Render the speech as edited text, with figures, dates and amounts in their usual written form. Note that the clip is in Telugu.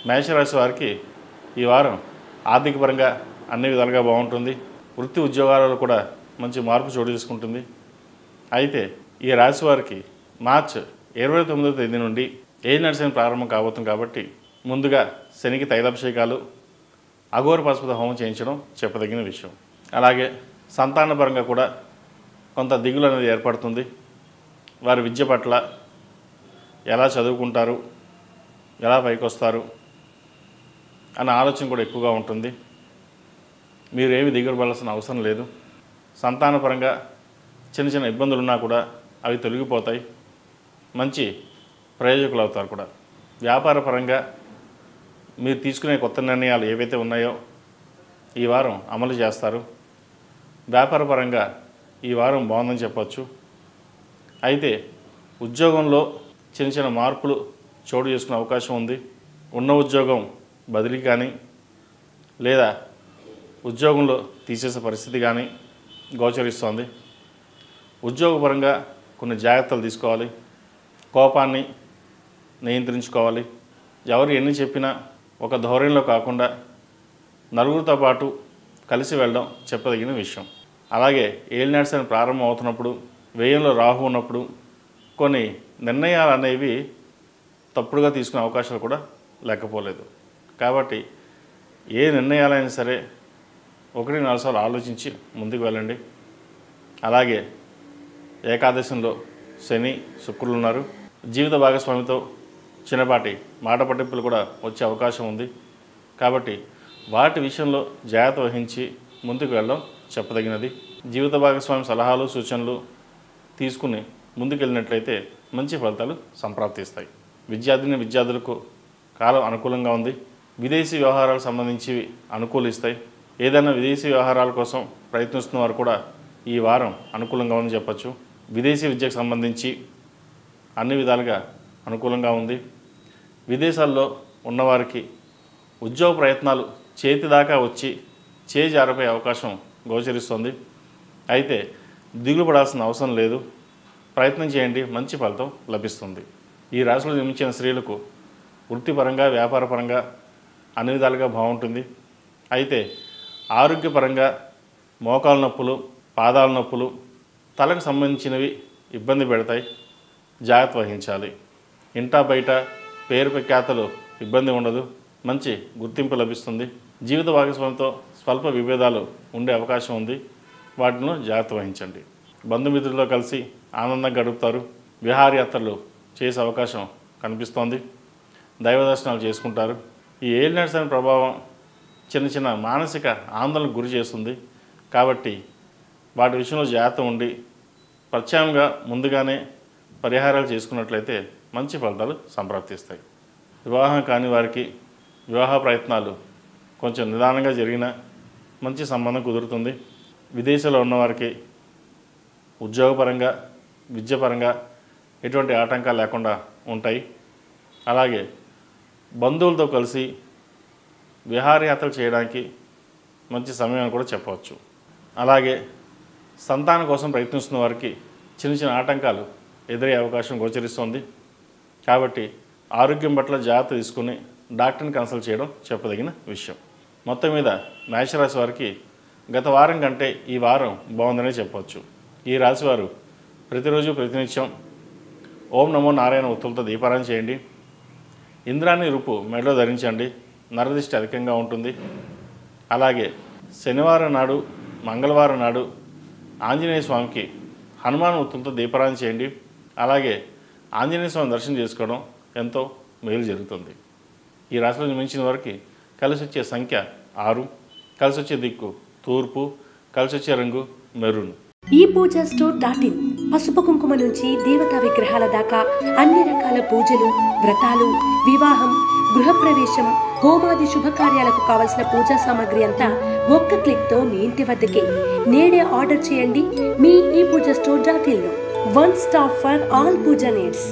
మేషరాశి వారికి ఈ వారం ఆర్థికపరంగా అన్ని విధాలుగా బాగుంటుంది. వృత్తి ఉద్యోగాలలో కూడా మంచి మార్పు చోటు చేసుకుంటుంది. అయితే ఈ రాశి వారికి మార్చి 29వ తేదీ నుండి ఏలినాటి శని ప్రారంభం కాబోతుంది కాబట్టి ముందుగా శనికి తైలాభిషేకాలు, అఘోర పాశుపత హోమం చేయించడం చెప్పదగిన విషయం. అలాగే సంతానపరంగా కూడా కొంత దిగులు అనేది ఏర్పడుతుంది. వారి విద్య పట్ల ఎలా చదువుకుంటారు, ఎలా పైకి వస్తారు అన్న ఆలోచన కూడా ఎక్కువగా ఉంటుంది. మీరు ఏమి దిగులు పడాల్సిన అవసరం లేదు. సంతానపరంగా చిన్న చిన్న ఇబ్బందులు ఉన్నా కూడా అవి తొలగిపోతాయి. మంచి ప్రయోజకులు అవుతారు కూడా. వ్యాపార పరంగా మీరు తీసుకునే కొత్త నిర్ణయాలు ఏవైతే ఉన్నాయో ఈ వారం అమలు చేస్తారు. వ్యాపార పరంగా ఈ వారం బాగుందని చెప్పవచ్చు. అయితే ఉద్యోగంలో చిన్న చిన్న మార్పులు చోటు చేసుకునే అవకాశం ఉంది. ఉన్న ఉద్యోగం బదిలీ కానీ లేదా ఉద్యోగంలో తీసేసే పరిస్థితి కానీ గోచరిస్తోంది. ఉద్యోగపరంగా కొన్ని జాగ్రత్తలు తీసుకోవాలి. కోపాన్ని నియంత్రించుకోవాలి. ఎవరు ఎన్ని చెప్పినా ఒక ధోరణిలో కాకుండా నలుగురితో పాటు కలిసి వెళ్ళడం చెప్పదగిన విషయం. అలాగే ఏలినాటి శని ప్రారంభం అవుతున్నప్పుడు, వ్యయంలో రాహు ఉన్నప్పుడు కొన్ని నిర్ణయాలు అనేవి తప్పుడుగా తీసుకునే అవకాశాలు కూడా లేకపోలేదు. కాబట్టి ఏ నిర్ణయాలైనా సరే 1-4 సార్లు ఆలోచించి ముందుకు వెళ్ళండి. అలాగే ఏకాదశంలో శని, శుక్రులు ఉన్నారు. జీవిత భాగస్వామితో చిన్నపాటి మాట పట్టింపులు కూడా వచ్చే అవకాశం ఉంది. కాబట్టి వాటి విషయంలో జాగ్రత్త వహించి ముందుకు వెళ్ళడం చెప్పదగినది. జీవిత భాగస్వామి సలహాలు, సూచనలు తీసుకుని ముందుకెళ్ళినట్లయితే మంచి ఫలితాలు సంప్రాప్తిస్తాయి. విద్యార్థులకు కాలం అనుకూలంగా ఉంది. విదేశీ వ్యవహారాలకు సంబంధించి అనుకూలిస్తాయి. ఏదైనా విదేశీ వ్యవహారాల కోసం ప్రయత్నిస్తున్న వారు కూడా ఈ వారం అనుకూలంగా ఉందని చెప్పచ్చు. విదేశీ విద్యకు సంబంధించి అన్ని విధాలుగా అనుకూలంగా ఉంది. విదేశాల్లో ఉన్నవారికి ఉద్యోగ ప్రయత్నాలు చేతి దాకా వచ్చి చేజారిపోయే అవకాశం గోచరిస్తుంది. అయితే దిగులు పడాల్సిన అవసరం లేదు. ప్రయత్నం చేయండి, మంచి ఫలితం లభిస్తుంది. ఈ రాశిలో జన్మించిన స్త్రీలకు వృత్తిపరంగా, వ్యాపారపరంగా అన్ని విధాలుగా బాగుంటుంది. అయితే ఆరోగ్యపరంగా మోకాలు నొప్పులు, పాదాల నొప్పులు, తలకు సంబంధించినవి ఇబ్బంది పెడతాయి. జాగ్రత్త వహించాలి. ఇంటా బయట పేరు ప్రఖ్యాతలు ఇబ్బంది ఉండదు. మంచి గుర్తింపు లభిస్తుంది. జీవిత భాగస్వామితో స్వల్ప విభేదాలు ఉండే అవకాశం ఉంది. వాటిని జాగ్రత్త వహించండి. బంధుమిత్రులతో కలిసి ఆనందంగా గడుపుతారు. విహారయాత్రలు చేసే అవకాశం కనిపిస్తోంది. దైవ దర్శనాలు చేసుకుంటారు. ఈ ఏలినాటి శని ప్రభావం చిన్న చిన్న మానసిక ఆందోళనకు గురి చేస్తుంది. కాబట్టి వాటి విషయంలో జాగ్రత్త ఉండి ప్రత్యామ్నాయంగా ముందుగానే పరిహారాలు చేసుకున్నట్లయితే మంచి ఫలితాలు సంప్రాప్తిస్తాయి. వివాహం కాని వారికి వివాహ ప్రయత్నాలు కొంచెం నిదానంగా జరిగినా మంచి సంబంధం కుదురుతుంది. విదేశాల్లో ఉన్నవారికి ఉద్యోగపరంగా, విద్యపరంగా ఎటువంటి ఆటంకాలు లేకుండా ఉంటాయి. అలాగే బంధువులతో కలిసి విహారయాత్రలు చేయడానికి మంచి సమయం అని కూడా చెప్పవచ్చు. అలాగే సంతానం కోసం ప్రయత్నిస్తున్న వారికి చిన్న చిన్న ఆటంకాలు ఎదురయ్యే అవకాశం గోచరిస్తుంది. కాబట్టి ఆరోగ్యం పట్ల జాగ్రత్త తీసుకుని డాక్టర్ని కన్సల్ట్ చేయడం చెప్పదగిన విషయం. మొత్తం మీద మేషరాశి వారికి గత వారం కంటే ఈ వారం బాగుందనే చెప్పవచ్చు. ఈ రాశివారు ప్రతిరోజు ప్రతినిత్యం ఓం నమో నారాయణ ఒత్తులతో దీపారాధన చేయండి. ఇంద్రాణి రూపు మెడలో ధరించండి. నరదిష్టి అధికంగా ఉంటుంది. అలాగే శనివారం నాడు, మంగళవారం నాడు ఆంజనేయ స్వామికి హనుమాన్ ఒత్తులతో దీపారాధన చేయండి. అలాగే ఆంజనేయ స్వామి దర్శనం చేసుకోవడం ఎంతో మేలు జరుగుతుంది. ఈ రాశిలో జన్మించిన వారికి కలిసి వచ్చే సంఖ్య 6, కలిసి వచ్చే దిక్కు తూర్పు, కలిసి వచ్చే రంగు మెరూన్. ePoojaStore.in పసుపు కుంకుమ నుంచి దేవతా విగ్రహాల దాకా అన్ని రకాల పూజలు, వ్రతాలు, వివాహం, గృహప్రవేశం, హోమాది శుభకార్యాలకు కావలసిన పూజా సామాగ్రి అంతా ఒక్క క్లిక్తో మీ ఇంటి వద్దకే. నేడే ఆర్డర్ చేయండి మీ ePoojaStore.in లో. One stop for all pooja needs.